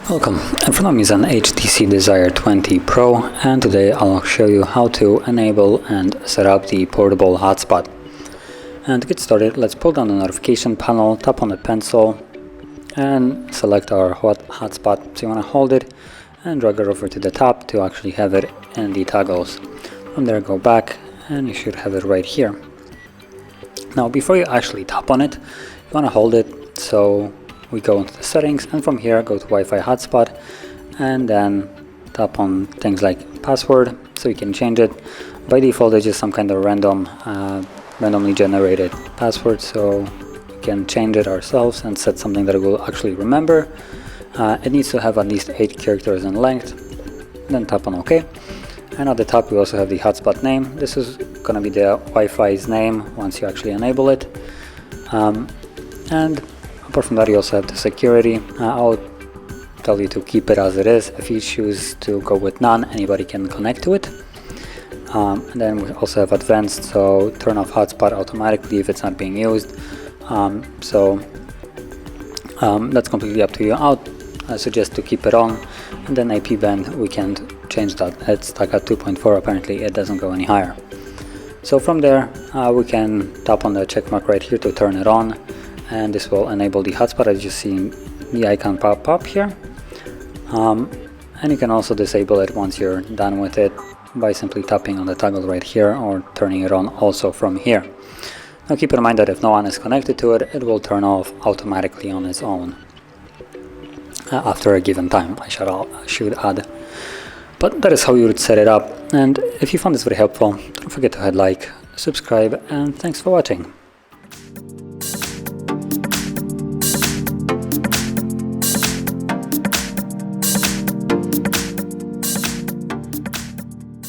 Welcome, in front of me is an HTC Desire 20 Pro, and today I'll show you how to enable and set up the portable hotspot. And to get started, let's pull down the notification panel, tap on the pencil and select our hotspot. So you want to hold it and drag it over to the top to actually have it in the toggles. From there, go back and you should have it right here. Now before you actually tap on it, you want to hold it, so we go into the settings, and from here go to Wi-Fi hotspot and then tap on things like password, so you can change it. By default it's just some kind of randomly generated password, so we can change it ourselves and set something that we'll actually remember. It needs to have at least 8 characters in length. Then tap on OK, and at the top we also have the hotspot name. This is going to be the Wi-Fi's name once you actually enable it, and apart from that you also have the security. I'll tell you to keep it as it is. If you choose to go with none, anybody can connect to it. And then we also have advanced, so turn off hotspot automatically if it's not being used. That's completely up to you. I suggest to keep it on. And then IP band, we can't change that. It's stuck at 2.4, apparently it doesn't go any higher. So from there we can tap on the check mark right here to turn it on, and this will enable the hotspot, as you see the icon pop up here. And you can also disable it once you're done with it by simply tapping on the toggle right here or turning it on also from here. Now keep in mind that if no one is connected to it, it will turn off automatically on its own after a given time, I should add. But that is how you would set it up, and if you found this very helpful, don't forget to hit like, subscribe, and thanks for watching.